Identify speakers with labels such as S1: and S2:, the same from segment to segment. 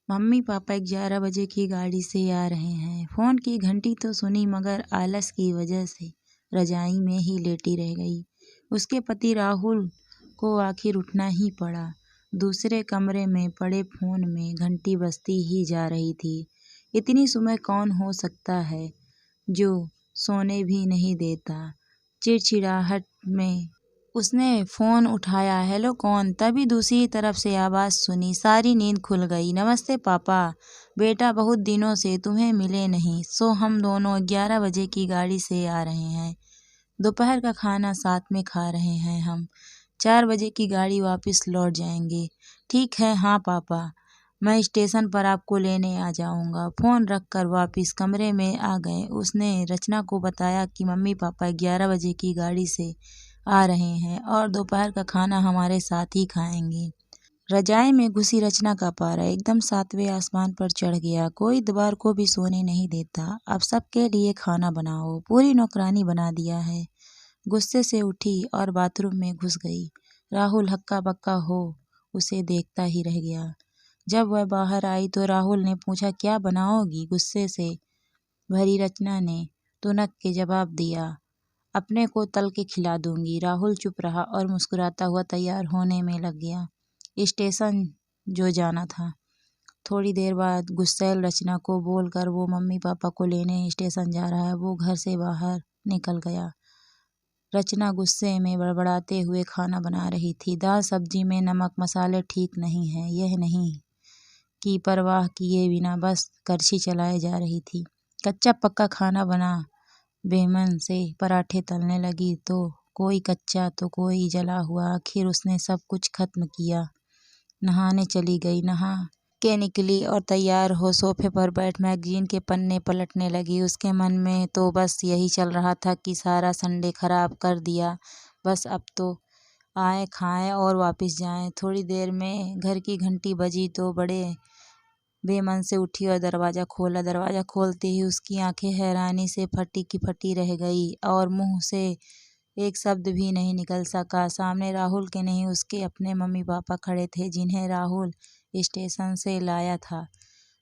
S1: Mummy papa 11 बजे की गाड़ी से आ रहे हैं। फ़ोन की घंटी तो सुनी मगर आलस की वजह से रजाई में ही लेटी रह गई। उसके पति राहुल को आखिर उठना ही पड़ा। दूसरे कमरे में पड़े फ़ोन में घंटी बजती ही जा रही थी। इतनी सुबह कौन हो सकता है जो सोने भी नहीं देता। चिड़चिड़ाहट में उसने फ़ोन उठाया। हेलो कौन? तभी दूसरी तरफ से आवाज़ सुनी। सारी नींद खुल गई। नमस्ते पापा। बेटा बहुत दिनों से तुम्हें मिले नहीं, सो हम दोनों 11 बजे की गाड़ी से आ रहे हैं। दोपहर का खाना साथ में खा रहे हैं हम। 4 बजे की गाड़ी वापस लौट जाएंगे। ठीक है हाँ पापा, मैं स्टेशन पर आपको लेने आ जाऊंगा। फ़ोन रखकर वापस कमरे में आ गए। उसने रचना को बताया कि मम्मी पापा 11 बजे की गाड़ी से आ रहे हैं और दोपहर का खाना हमारे साथ ही खाएंगे। रजाई में घुसी रचना का पारा एकदम 7वें आसमान पर चढ़ गया। कोई दोपहर को भी सोने नहीं देता। अब सबके लिए खाना बनाओ, पूरी नौकरानी बना दिया है। गुस्से से उठी और बाथरूम में घुस गई। राहुल हक्का बक्का हो उसे देखता ही रह गया। जब वह बाहर आई तो राहुल ने पूछा, क्या बनाओगी? गुस्से से भरी रचना ने तुनक के जवाब दिया, अपने को तल के खिला दूंगी। राहुल चुप रहा और मुस्कुराता हुआ तैयार होने में लग गया। स्टेशन जो जाना था। थोड़ी देर बाद गुस्सैल रचना को बोलकर वो मम्मी पापा को लेने स्टेशन जा रहा है, वो घर से बाहर निकल गया। रचना गुस्से में बड़बड़ाते हुए खाना बना रही थी। दाल सब्जी में नमक मसाले ठीक नहीं है, यह नहीं की परवाह किए बिना बस करछी चलाए जा रही थी। कच्चा पक्का खाना बना बेमन से पराठे तलने लगी, तो कोई कच्चा तो कोई जला हुआ। आखिर उसने सब कुछ खत्म किया। नहाने चली गई। नहा के निकली और तैयार हो सोफे पर बैठ मैगजीन के पन्ने पलटने लगी। उसके मन में तो बस यही चल रहा था कि सारा संडे खराब कर दिया। बस अब तो आए खाएं और वापस जाएं। थोड़ी देर में घर की घंटी बजी तो बड़े बेमन से उठी और दरवाज़ा खोला। दरवाज़ा खोलते ही उसकी आंखें हैरानी से फटी की फटी रह गई और मुंह से एक शब्द भी नहीं निकल सका। सामने राहुल के नहीं उसके अपने मम्मी पापा खड़े थे, जिन्हें राहुल स्टेशन से लाया था।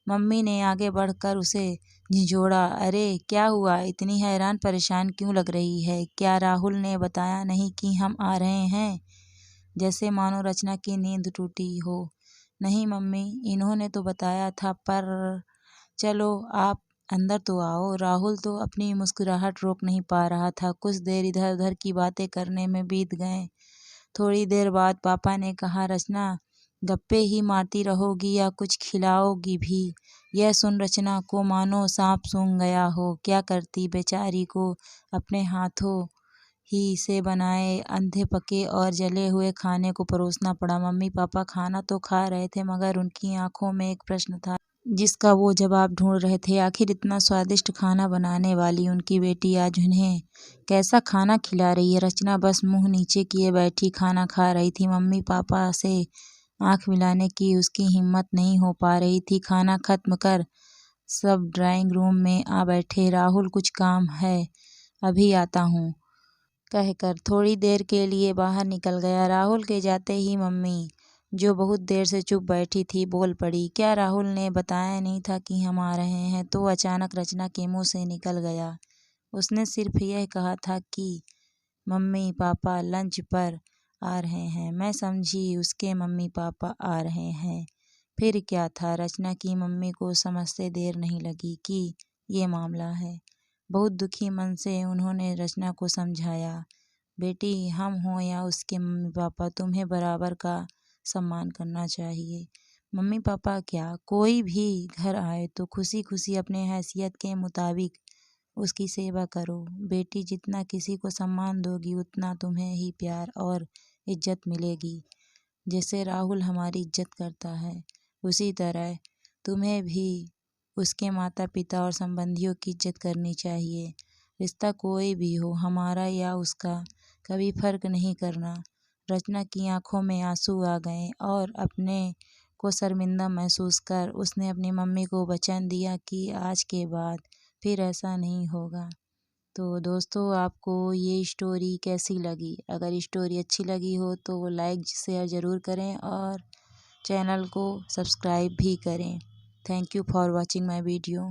S1: मम्मी ने आगे बढ़कर उसे झिझोड़ा, अरे क्या हुआ? इतनी हैरान परेशान क्यों लग रही है? क्या राहुल ने बताया नहीं कि हम आ रहे हैं? जैसे मानो रचना की नींद टूटी हो। नहीं मम्मी, इन्होंने तो बताया था, पर चलो आप अंदर तो आओ। राहुल तो अपनी मुस्कुराहट रोक नहीं पा रहा था। कुछ देर इधर उधर की बातें करने में बीत गए। थोड़ी देर बाद पापा ने कहा, रचना गप्पे ही मारती रहोगी या कुछ खिलाओगी भी? यह सुन रचना को मानो सांप सूंघ गया हो। क्या करती? बेचारी को अपने हाथों ही से बनाए अंधे पके और जले हुए खाने को परोसना पड़ा। मम्मी पापा खाना तो खा रहे थे मगर उनकी आंखों में एक प्रश्न था जिसका वो जवाब ढूंढ रहे थे। आखिर इतना स्वादिष्ट खाना बनाने वाली उनकी बेटी आज उन्हें कैसा खाना खिला रही है? रचना बस मुंह नीचे किए बैठी खाना खा रही थी। मम्मी पापा से आंख मिलाने की उसकी हिम्मत नहीं हो पा रही थी। खाना खत्म कर सब ड्राइंग रूम में आ बैठे। राहुल कुछ काम है, अभी आता हूँ कहकर थोड़ी देर के लिए बाहर निकल गया। राहुल के जाते ही मम्मी, जो बहुत देर से चुप बैठी थी, बोल पड़ी, क्या राहुल ने बताया नहीं था कि हम आ रहे हैं? तो अचानक रचना के मुंह से निकल गया। उसने सिर्फ यह कहा था कि मम्मी पापा लंच पर आ रहे हैं। मैं समझी उसके मम्मी पापा आ रहे हैं। फिर क्या था? रचना की मम्मी को समझते देर नहीं लगी कि ये मामला है। बहुत दुखी मन से उन्होंने रचना को समझाया, बेटी हम हों या उसके मम्मी पापा, तुम्हें बराबर का सम्मान करना चाहिए। मम्मी पापा क्या, कोई भी घर आए तो खुशी खुशी अपने हैसियत के मुताबिक उसकी सेवा करो। बेटी जितना किसी को सम्मान दोगी उतना तुम्हें ही प्यार और इज्जत मिलेगी। जैसे राहुल हमारी इज्जत करता है उसी तरह तुम्हें भी उसके माता पिता और संबंधियों की इज्जत करनी चाहिए। रिश्ता कोई भी हो, हमारा या उसका, कभी फर्क नहीं करना। रचना की आंखों में आंसू आ गए और अपने को शर्मिंदा महसूस कर उसने अपनी मम्मी को वचन दिया कि आज के बाद फिर ऐसा नहीं होगा। तो दोस्तों आपको ये स्टोरी कैसी लगी? अगर स्टोरी अच्छी लगी हो तो लाइक शेयर ज़रूर करें और चैनल को सब्सक्राइब भी करें। Thank you for watching my video.